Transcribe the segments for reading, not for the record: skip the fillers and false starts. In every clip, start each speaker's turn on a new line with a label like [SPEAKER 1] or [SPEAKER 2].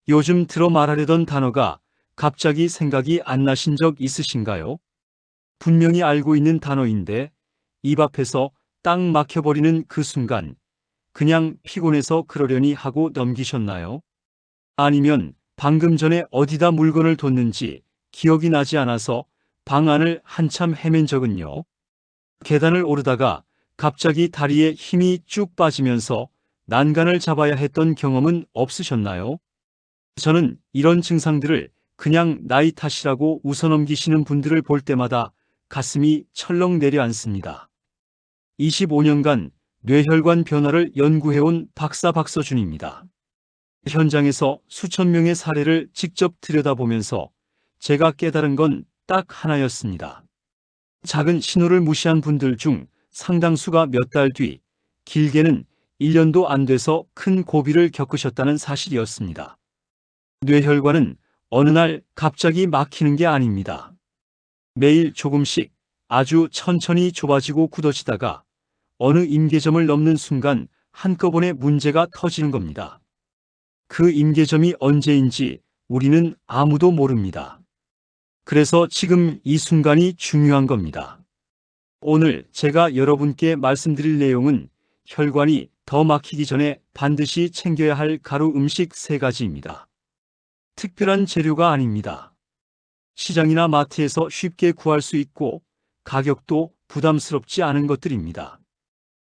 [SPEAKER 1] 요즘 들어 말하려던 단어가 갑자기 생각이 안 나신 적 있으신가요? 분명히 알고 있는 단어인데 입 앞에서 딱 막혀버리는 그 순간 그냥 피곤해서 그러려니 하고 넘기셨나요? 아니면 방금 전에 어디다 물건을 뒀는지 기억이 나지 않아서 방 안을 한참 헤맨 적은요? 계단을 오르다가 갑자기 다리에 힘이 쭉 빠지면서 난간을 잡아야 했던 경험은 없으셨나요? 저는 이런 증상들을 그냥 나이 탓이라고 웃어넘기시는 분들을 볼 때마다 가슴이 철렁 내려앉습니다. 25년간 뇌혈관 변화를 연구해온 박사 박서준입니다. 현장에서 수천 명의 사례를 직접 들여다보면서 제가 깨달은 건 딱 하나였습니다. 작은 신호를 무시한 분들 중 상당수가 몇 달 뒤, 길게는 1년도 안 돼서 큰 고비를 겪으셨다는 사실이었습니다. 뇌혈관은 어느 날 갑자기 막히는 게 아닙니다. 매일 조금씩 아주 천천히 좁아지고 굳어지다가 어느 임계점을 넘는 순간 한꺼번에 문제가 터지는 겁니다. 그 임계점이 언제인지 우리는 아무도 모릅니다. 그래서 지금 이 순간이 중요한 겁니다. 오늘 제가 여러분께 말씀드릴 내용은 혈관이 더 막히기 전에 반드시 챙겨야 할 가루 음식 3가지입니다. 특별한 재료가 아닙니다. 시장이나 마트에서 쉽게 구할 수 있고 가격도 부담스럽지 않은 것들입니다.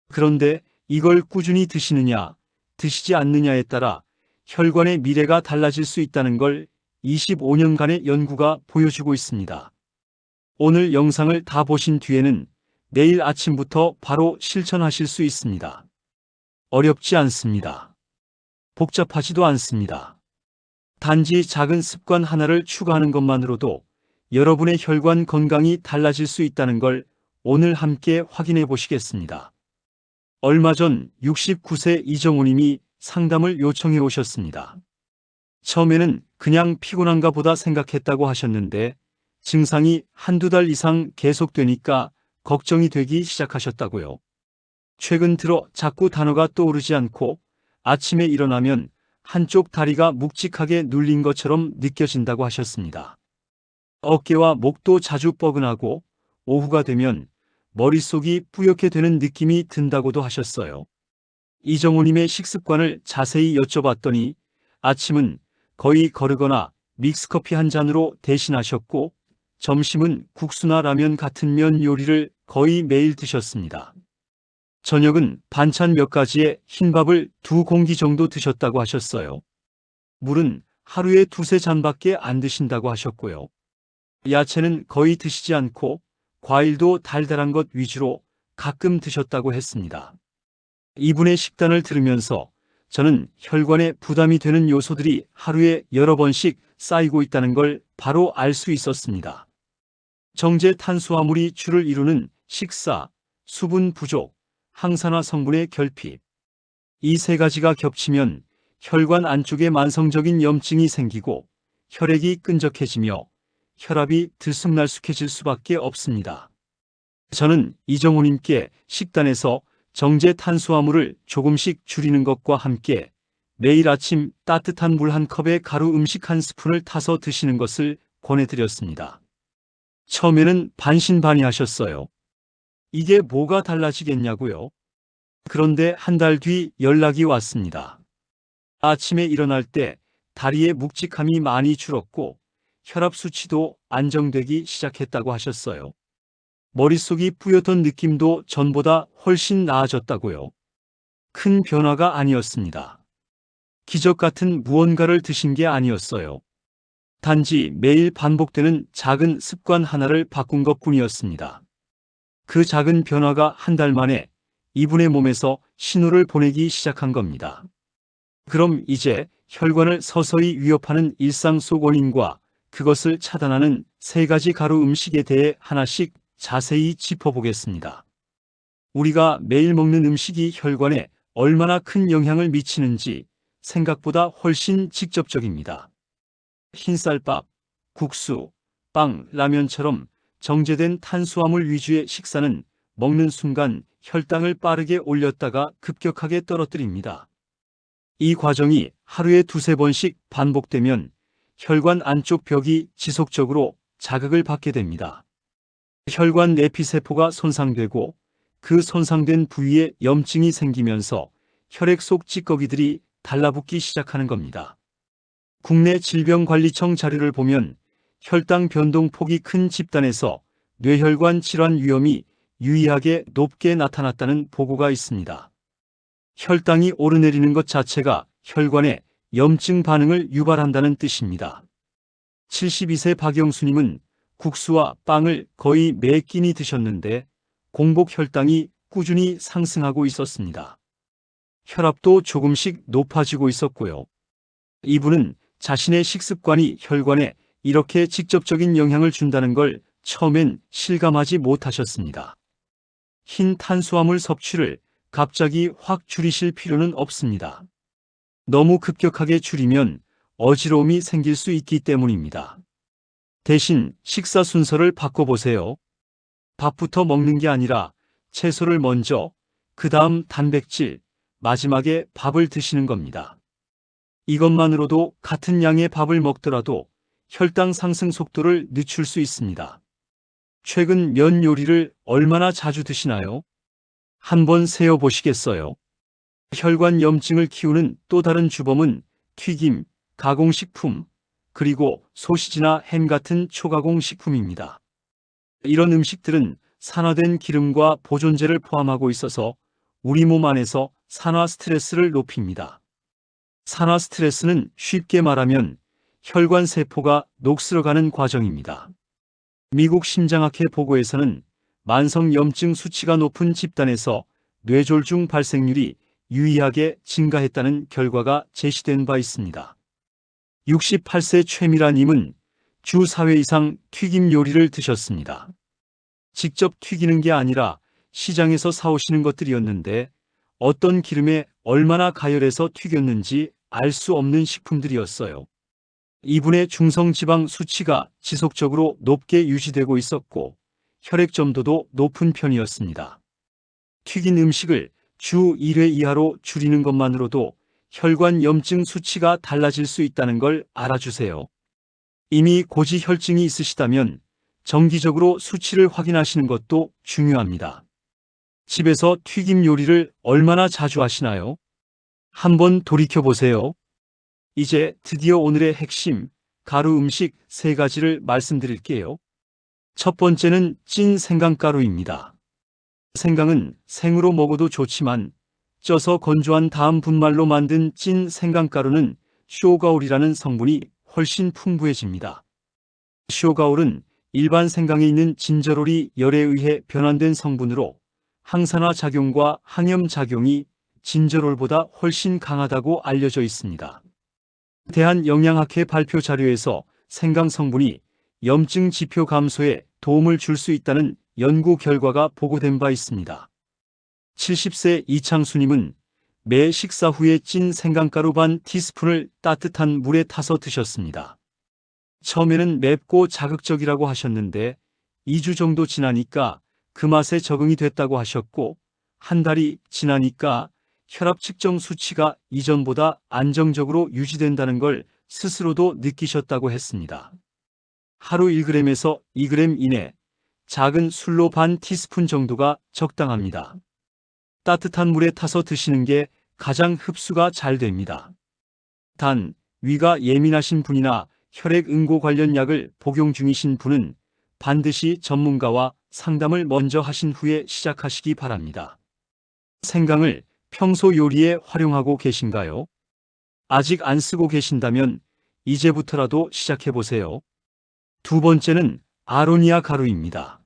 [SPEAKER 1] 그런데 이걸 꾸준히 드시느냐, 드시지 않느냐에 따라 혈관의 미래가 달라질 수 있다는 걸 25년간의 연구가 보여주고 있습니다. 오늘 영상을 다 보신 뒤에는 내일 아침부터 바로 실천하실 수 있습니다. 어렵지 않습니다. 복잡하지도 않습니다. 단지 작은 습관 하나를 추가하는 것만으로도 여러분의 혈관 건강이 달라질 수 있다는 걸 오늘 함께 확인해 보시겠습니다. 얼마 전 69세 이정우님이 상담을 요청해 오셨습니다. 처음에는 그냥 피곤한가 보다 생각했다고 하셨는데 증상이 한두 달 이상 계속되니까 걱정이 되기 시작하셨다고요. 최근 들어 자꾸 단어가 떠오르지 않고 아침에 일어나면 한쪽 다리가 묵직하게 눌린 것처럼 느껴진다고 하셨습니다. 어깨와 목도 자주 뻐근하고 오후가 되면 머릿속이 뿌옇게 되는 느낌이 든다고도 하셨어요. 이정우님의 식습관을 자세히 여쭤봤더니 아침은 거의 거르거나 믹스커피 한 잔으로 대신하셨고 점심은 국수나 라면 같은 면 요리를 거의 매일 드셨습니다. 저녁은 반찬 몇 가지에 흰밥을 2공기 정도 드셨다고 하셨어요. 물은 하루에 2~3잔밖에 안 드신다고 하셨고요. 야채는 거의 드시지 않고 과일도 달달한 것 위주로 가끔 드셨다고 했습니다. 이분의 식단을 들으면서 저는 혈관에 부담이 되는 요소들이 하루에 여러 번씩 쌓이고 있다는 걸 바로 알 수 있었습니다. 정제 탄수화물이 주를 이루는 식사, 수분 부족, 항산화 성분의 결핍. 이 3가지가 겹치면 혈관 안쪽에 만성적인 염증이 생기고 혈액이 끈적해지며 혈압이 들쑥날쑥해질 수밖에 없습니다. 저는 이정우님께 식단에서 정제 탄수화물을 조금씩 줄이는 것과 함께 매일 아침 따뜻한 물 1컵에 가루 음식 1스푼을 타서 드시는 것을 권해드렸습니다. 처음에는 반신반의하셨어요. 이게 뭐가 달라지겠냐고요? 그런데 한 달 뒤 연락이 왔습니다. 아침에 일어날 때 다리의 묵직함이 많이 줄었고 혈압 수치도 안정되기 시작했다고 하셨어요. 머릿속이 뿌옇던 느낌도 전보다 훨씬 나아졌다고요. 큰 변화가 아니었습니다. 기적 같은 무언가를 드신 게 아니었어요. 단지 매일 반복되는 작은 습관 하나를 바꾼 것뿐이었습니다. 그 작은 변화가 한 달 만에 이분의 몸에서 신호를 보내기 시작한 겁니다. 그럼 이제 혈관을 서서히 위협하는 일상 속 원인과 그것을 차단하는 3가지 가루 음식에 대해 하나씩 자세히 짚어보겠습니다. 우리가 매일 먹는 음식이 혈관에 얼마나 큰 영향을 미치는지 생각보다 훨씬 직접적입니다. 흰쌀밥, 국수, 빵, 라면처럼 정제된 탄수화물 위주의 식사는 먹는 순간 혈당을 빠르게 올렸다가 급격하게 떨어뜨립니다. 이 과정이 하루에 두세 번씩 반복되면 혈관 안쪽 벽이 지속적으로 자극을 받게 됩니다. 혈관 내피세포가 손상되고 그 손상된 부위에 염증이 생기면서 혈액 속 찌꺼기들이 달라붙기 시작하는 겁니다. 국내 질병관리청 자료를 보면 혈당 변동폭이 큰 집단에서 뇌혈관 질환 위험이 유의하게 높게 나타났다는 보고가 있습니다. 혈당이 오르내리는 것 자체가 혈관에 염증 반응을 유발한다는 뜻입니다. 72세 박영수님은 국수와 빵을 거의 매 끼니 드셨는데 공복 혈당이 꾸준히 상승하고 있었습니다. 혈압도 조금씩 높아지고 있었고요. 이분은 자신의 식습관이 혈관에 이렇게 직접적인 영향을 준다는 걸 처음엔 실감하지 못하셨습니다. 흰 탄수화물 섭취를 갑자기 확 줄이실 필요는 없습니다. 너무 급격하게 줄이면 어지러움이 생길 수 있기 때문입니다. 대신 식사 순서를 바꿔보세요. 밥부터 먹는 게 아니라 채소를 먼저, 그 다음 단백질, 마지막에 밥을 드시는 겁니다. 이것만으로도 같은 양의 밥을 먹더라도 혈당 상승 속도를 늦출 수 있습니다. 최근 면 요리를 얼마나 자주 드시나요? 한번 세어보시겠어요? 혈관 염증을 키우는 또 다른 주범은 튀김, 가공식품, 그리고 소시지나 햄 같은 초가공 식품입니다. 이런 음식들은 산화된 기름과 보존제를 포함하고 있어서 우리 몸 안에서 산화 스트레스를 높입니다. 산화 스트레스는 쉽게 말하면 혈관 세포가 녹슬어가는 과정입니다. 미국 심장학회 보고에서는 만성염증 수치가 높은 집단에서 뇌졸중 발생률이 유의하게 증가했다는 결과가 제시된 바 있습니다. 68세 최미라님은 주 4회 이상 튀김 요리를 드셨습니다. 직접 튀기는 게 아니라 시장에서 사오시는 것들이었는데 어떤 기름에 얼마나 가열해서 튀겼는지 알 수 없는 식품들이었어요. 이분의 중성지방 수치가 지속적으로 높게 유지되고 있었고 혈액 점도도 높은 편이었습니다. 튀긴 음식을 주 1회 이하로 줄이는 것만으로도 혈관 염증 수치가 달라질 수 있다는 걸 알아주세요. 이미 고지혈증이 있으시다면 정기적으로 수치를 확인하시는 것도 중요합니다. 집에서 튀김 요리를 얼마나 자주 하시나요? 한번 돌이켜보세요. 이제 드디어 오늘의 핵심, 가루 음식 3가지를 말씀드릴게요. 첫 번째는 찐 생강가루입니다. 생강은 생으로 먹어도 좋지만 쪄서 건조한 다음 분말로 만든 찐 생강가루는 쇼가올이라는 성분이 훨씬 풍부해집니다. 쇼가올은 일반 생강에 있는 진저롤이 열에 의해 변환된 성분으로 항산화 작용과 항염 작용이 진저롤보다 훨씬 강하다고 알려져 있습니다. 대한영양학회 발표 자료에서 생강 성분이 염증 지표 감소에 도움을 줄 수 있다는 연구 결과가 보고된 바 있습니다. 70세 이창수님은 매 식사 후에 찐 생강가루 반 티스푼을 따뜻한 물에 타서 드셨습니다. 처음에는 맵고 자극적이라고 하셨는데 2주 정도 지나니까 그 맛에 적응이 됐다고 하셨고 한 달이 지나니까 혈압 측정 수치가 이전보다 안정적으로 유지된다는 걸 스스로도 느끼셨다고 했습니다. 하루 1g에서 2g 이내, 작은 술로 반 티스푼 정도가 적당합니다. 따뜻한 물에 타서 드시는 게 가장 흡수가 잘 됩니다. 단, 위가 예민하신 분이나 혈액 응고 관련 약을 복용 중이신 분은 반드시 전문가와 상담을 먼저 하신 후에 시작하시기 바랍니다. 생강을 평소 요리에 활용하고 계신가요? 아직 안 쓰고 계신다면 이제부터라도 시작해보세요. 두 번째는 아로니아 가루입니다.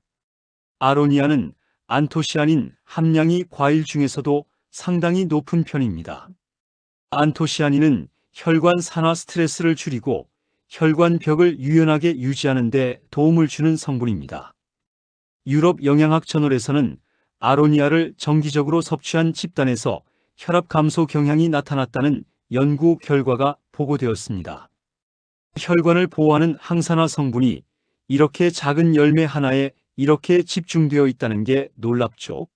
[SPEAKER 1] 아로니아는 안토시아닌 함량이 과일 중에서도 상당히 높은 편입니다. 안토시아닌은 혈관 산화 스트레스를 줄이고 혈관 벽을 유연하게 유지하는 데 도움을 주는 성분입니다. 유럽 영양학 저널에서는 아로니아를 정기적으로 섭취한 집단에서 혈압 감소 경향이 나타났다는 연구 결과가 보고되었습니다. 혈관을 보호하는 항산화 성분이 이렇게 작은 열매 하나에 이렇게 집중되어 있다는 게 놀랍죠.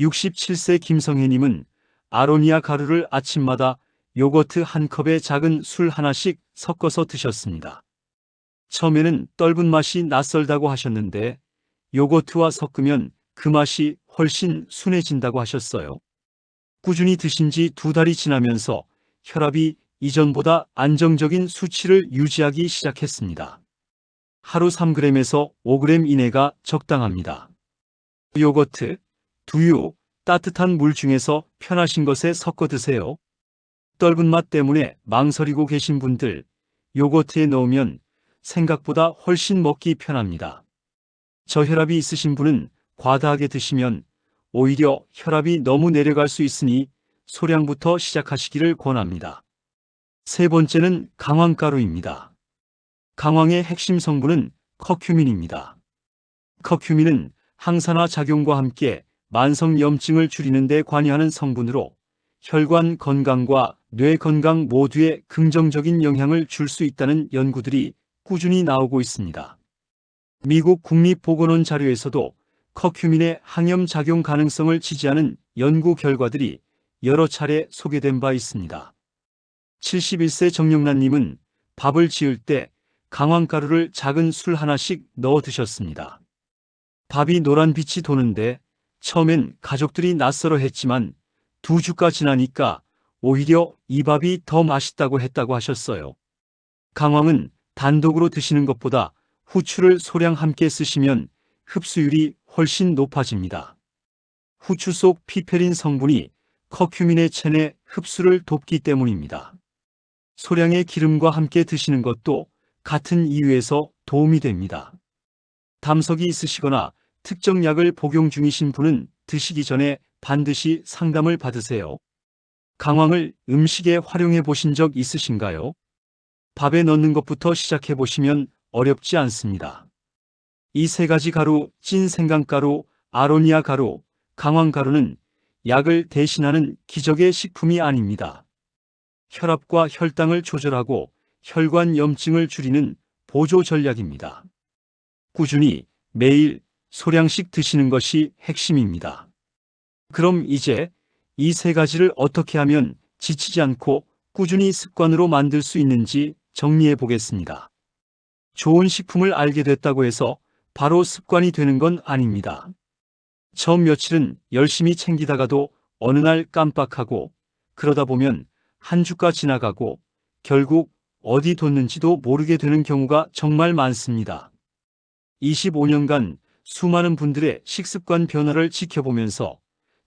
[SPEAKER 1] 67세 김성혜님은 아로니아 가루를 아침마다 요거트 한 컵에 작은 술 하나씩 섞어서 드셨습니다. 처음에는 떫은 맛이 낯설다고 하셨는데 요거트와 섞으면 그 맛이 훨씬 순해진다고 하셨어요. 꾸준히 드신 지 2달이 지나면서 혈압이 이전보다 안정적인 수치를 유지하기 시작했습니다. 하루 3g에서 5g 이내가 적당합니다. 요거트, 두유, 따뜻한 물 중에서 편하신 것에 섞어 드세요. 떫은 맛 때문에 망설이고 계신 분들, 요거트에 넣으면 생각보다 훨씬 먹기 편합니다. 저혈압이 있으신 분은 과다하게 드시면 오히려 혈압이 너무 내려갈 수 있으니 소량부터 시작하시기를 권합니다. 세 번째는 강황가루입니다. 강황의 핵심 성분은 커큐민입니다. 커큐민은 항산화 작용과 함께 만성염증을 줄이는 데 관여하는 성분으로 혈관 건강과 뇌 건강 모두에 긍정적인 영향을 줄 수 있다는 연구들이 꾸준히 나오고 있습니다. 미국 국립보건원 자료에서도 커큐민의 항염 작용 가능성을 지지하는 연구 결과들이 여러 차례 소개된 바 있습니다. 71세 정영란님은 밥을 지을 때 강황가루를 작은 술 하나씩 넣어 드셨습니다. 밥이 노란 빛이 도는데 처음엔 가족들이 낯설어 했지만 2주가 지나니까 오히려 이 밥이 더 맛있다고 했다고 하셨어요. 강황은 단독으로 드시는 것보다 후추를 소량 함께 쓰시면 흡수율이 훨씬 높아집니다. 후추 속 피페린 성분이 커큐민의 체내 흡수를 돕기 때문입니다. 소량의 기름과 함께 드시는 것도 같은 이유에서 도움이 됩니다. 담석이 있으시거나 특정 약을 복용 중이신 분은 드시기 전에 반드시 상담을 받으세요. 강황을 음식에 활용해 보신 적 있으신가요? 밥에 넣는 것부터 시작해 보시면 어렵지 않습니다. 이 세 가지 가루, 찐 생강가루, 아로니아 가루, 강황가루는 약을 대신하는 기적의 식품이 아닙니다. 혈압과 혈당을 조절하고 혈관 염증을 줄이는 보조 전략입니다. 꾸준히 매일 소량씩 드시는 것이 핵심입니다. 그럼 이제 이 세 가지를 어떻게 하면 지치지 않고 꾸준히 습관으로 만들 수 있는지 정리해 보겠습니다. 좋은 식품을 알게 됐다고 해서 바로 습관이 되는 건 아닙니다. 처음 며칠은 열심히 챙기다가도 어느 날 깜빡하고 그러다 보면 한 주가 지나가고 결국 어디 뒀는지도 모르게 되는 경우가 정말 많습니다. 25년간 수많은 분들의 식습관 변화를 지켜보면서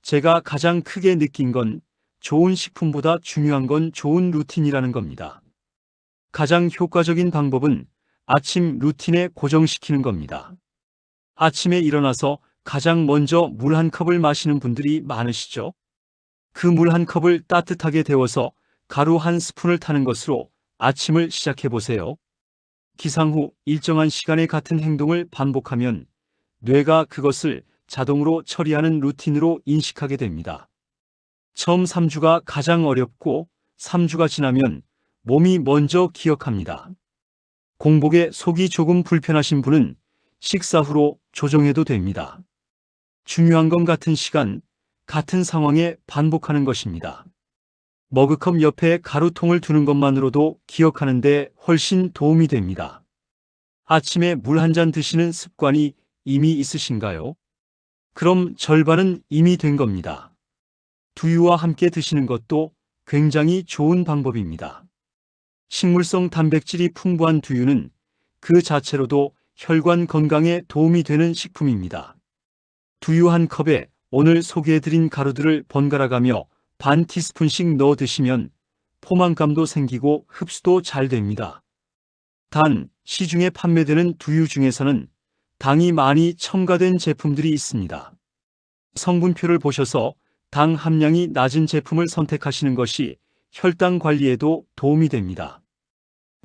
[SPEAKER 1] 제가 가장 크게 느낀 건 좋은 식품보다 중요한 건 좋은 루틴이라는 겁니다. 가장 효과적인 방법은 아침 루틴에 고정시키는 겁니다. 아침에 일어나서 가장 먼저 물 한 컵을 마시는 분들이 많으시죠? 그 물 한 컵을 따뜻하게 데워서 가루 한 스푼을 타는 것으로 아침을 시작해 보세요. 기상 후 일정한 시간에 같은 행동을 반복하면 뇌가 그것을 자동으로 처리하는 루틴으로 인식하게 됩니다. 처음 3주가 가장 어렵고 3주가 지나면 몸이 먼저 기억합니다. 공복에 속이 조금 불편하신 분은 식사 후로 조정해도 됩니다. 중요한 건 같은 시간, 같은 상황에 반복하는 것입니다. 머그컵 옆에 가루통을 두는 것만으로도 기억하는 데 훨씬 도움이 됩니다. 아침에 물 한 잔 드시는 습관이 이미 있으신가요? 그럼 절반은 이미 된 겁니다. 두유와 함께 드시는 것도 굉장히 좋은 방법입니다. 식물성 단백질이 풍부한 두유는 그 자체로도 혈관 건강에 도움이 되는 식품입니다. 두유 한 컵에 오늘 소개해드린 가루들을 번갈아가며 반 티스푼씩 넣어 드시면 포만감도 생기고 흡수도 잘 됩니다. 단, 시중에 판매되는 두유 중에서는 당이 많이 첨가된 제품들이 있습니다. 성분표를 보셔서 당 함량이 낮은 제품을 선택하시는 것이 혈당 관리에도 도움이 됩니다.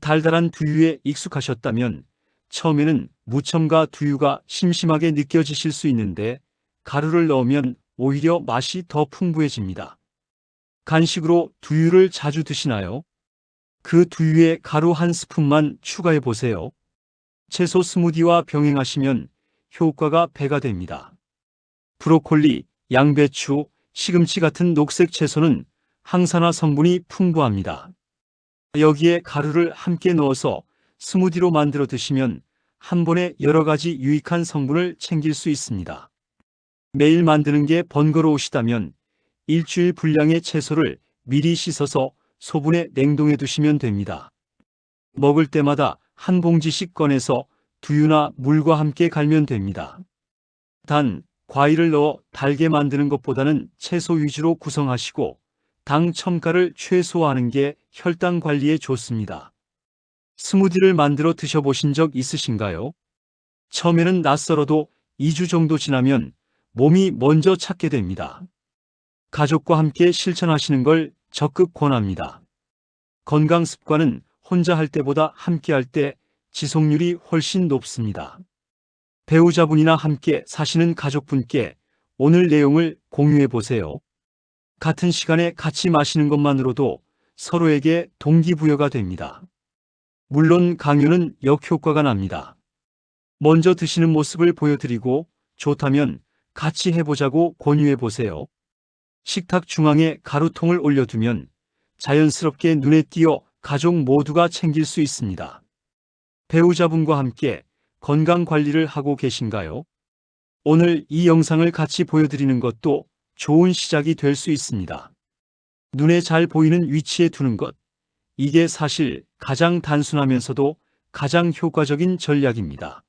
[SPEAKER 1] 달달한 두유에 익숙하셨다면 처음에는 무첨가 두유가 심심하게 느껴지실 수 있는데 가루를 넣으면 오히려 맛이 더 풍부해집니다. 간식으로 두유를 자주 드시나요? 그 두유에 가루 한 스푼만 추가해 보세요. 채소 스무디와 병행하시면 효과가 배가 됩니다. 브로콜리, 양배추, 시금치 같은 녹색 채소는 항산화 성분이 풍부합니다. 여기에 가루를 함께 넣어서 스무디로 만들어 드시면 한 번에 여러 가지 유익한 성분을 챙길 수 있습니다. 매일 만드는 게 번거로우시다면 일주일 분량의 채소를 미리 씻어서 소분해 냉동해 두시면 됩니다. 먹을 때마다 한 봉지씩 꺼내서 두유나 물과 함께 갈면 됩니다. 단, 과일을 넣어 달게 만드는 것보다는 채소 위주로 구성하시고 당 첨가를 최소화하는 게 혈당 관리에 좋습니다. 스무디를 만들어 드셔보신 적 있으신가요? 처음에는 낯설어도 2주 정도 지나면 몸이 먼저 찾게 됩니다. 가족과 함께 실천하시는 걸 적극 권합니다. 건강 습관은 혼자 할 때보다 함께 할 때 지속률이 훨씬 높습니다. 배우자분이나 함께 사시는 가족분께 오늘 내용을 공유해 보세요. 같은 시간에 같이 마시는 것만으로도 서로에게 동기부여가 됩니다. 물론 강요는 역효과가 납니다. 먼저 드시는 모습을 보여드리고 좋다면 같이 해보자고 권유해 보세요. 식탁 중앙에 가루통을 올려두면 자연스럽게 눈에 띄어 가족 모두가 챙길 수 있습니다. 배우자분과 함께 건강 관리를 하고 계신가요? 오늘 이 영상을 같이 보여드리는 것도 좋은 시작이 될 수 있습니다. 눈에 잘 보이는 위치에 두는 것. 이게 사실 가장 단순하면서도 가장 효과적인 전략입니다.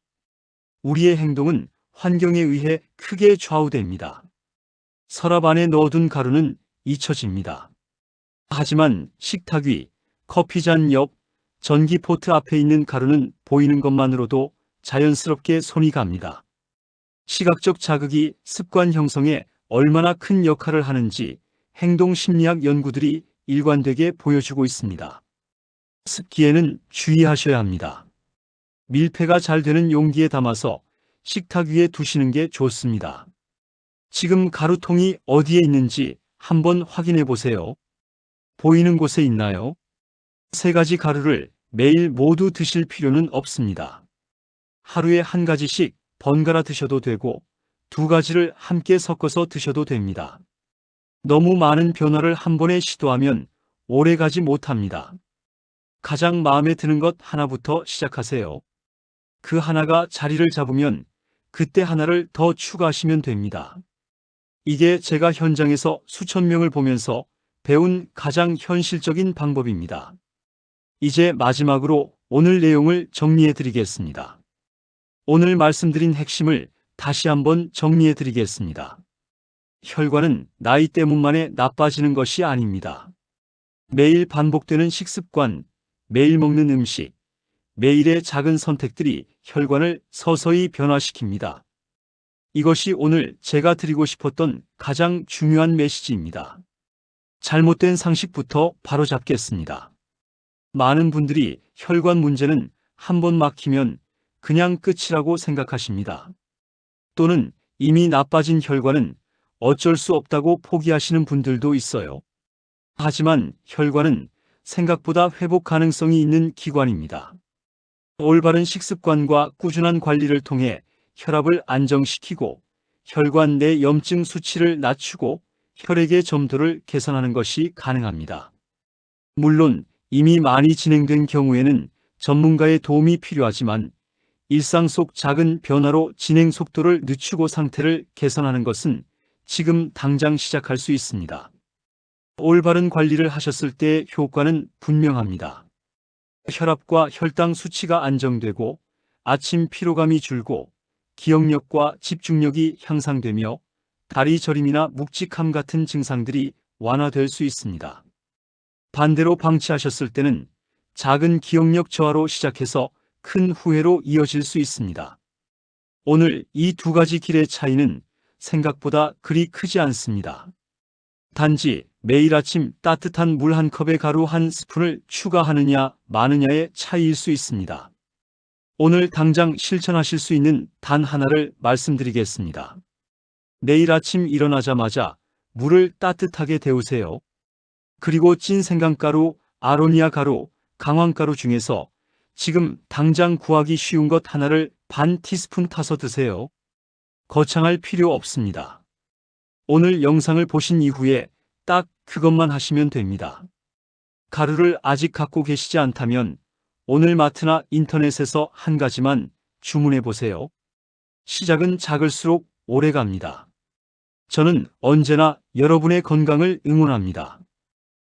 [SPEAKER 1] 우리의 행동은 환경에 의해 크게 좌우됩니다. 서랍 안에 넣어둔 가루는 잊혀집니다. 하지만 식탁 위, 커피잔 옆, 전기포트 앞에 있는 가루는 보이는 것만으로도 자연스럽게 손이 갑니다. 시각적 자극이 습관 형성에 얼마나 큰 역할을 하는지 행동심리학 연구들이 일관되게 보여주고 있습니다. 습기에는 주의하셔야 합니다. 밀폐가 잘 되는 용기에 담아서 식탁 위에 두시는 게 좋습니다. 지금 가루통이 어디에 있는지 한번 확인해 보세요. 보이는 곳에 있나요? 3가지 가루를 매일 모두 드실 필요는 없습니다. 하루에 한 가지씩 번갈아 드셔도 되고 2가지를 함께 섞어서 드셔도 됩니다. 너무 많은 변화를 한 번에 시도하면 오래 가지 못합니다. 가장 마음에 드는 것 하나부터 시작하세요. 그 하나가 자리를 잡으면 그때 하나를 더 추가하시면 됩니다. 이게 제가 현장에서 수천 명을 보면서 배운 가장 현실적인 방법입니다. 이제 마지막으로 오늘 내용을 정리해 드리겠습니다. 오늘 말씀드린 핵심을 다시 한번 정리해 드리겠습니다. 혈관은 나이 때문만에 나빠지는 것이 아닙니다. 매일 반복되는 식습관, 매일 먹는 음식, 매일의 작은 선택들이 혈관을 서서히 변화시킵니다. 이것이 오늘 제가 드리고 싶었던 가장 중요한 메시지입니다. 잘못된 상식부터 바로잡겠습니다. 많은 분들이 혈관 문제는 한 번 막히면 그냥 끝이라고 생각하십니다. 또는 이미 나빠진 혈관은 어쩔 수 없다고 포기하시는 분들도 있어요. 하지만 혈관은 생각보다 회복 가능성이 있는 기관입니다. 올바른 식습관과 꾸준한 관리를 통해 혈압을 안정시키고 혈관 내 염증 수치를 낮추고 혈액의 점도를 개선하는 것이 가능합니다. 물론 이미 많이 진행된 경우에는 전문가의 도움이 필요하지만 일상 속 작은 변화로 진행 속도를 늦추고 상태를 개선하는 것은 지금 당장 시작할 수 있습니다. 올바른 관리를 하셨을 때의 효과는 분명합니다. 혈압과 혈당 수치가 안정되고 아침 피로감이 줄고 기억력과 집중력이 향상되며 다리 저림이나 묵직함 같은 증상들이 완화될 수 있습니다. 반대로 방치하셨을 때는 작은 기억력 저하로 시작해서 큰 후회로 이어질 수 있습니다. 오늘 이 2가지 길의 차이는 생각보다 그리 크지 않습니다. 단지 매일 아침 따뜻한 물 한 컵에 가루 한 스푼을 추가하느냐 마느냐의 차이일 수 있습니다. 오늘 당장 실천하실 수 있는 단 하나를 말씀드리겠습니다. 내일 아침 일어나자마자 물을 따뜻하게 데우세요. 그리고 찐 생강가루, 아로니아 가루, 강황가루 중에서 지금 당장 구하기 쉬운 것 하나를 반 티스푼 타서 드세요. 거창할 필요 없습니다. 오늘 영상을 보신 이후에 딱 그것만 하시면 됩니다. 가루를 아직 갖고 계시지 않다면 오늘 마트나 인터넷에서 한 가지만 주문해 보세요. 시작은 작을수록 오래 갑니다. 저는 언제나 여러분의 건강을 응원합니다.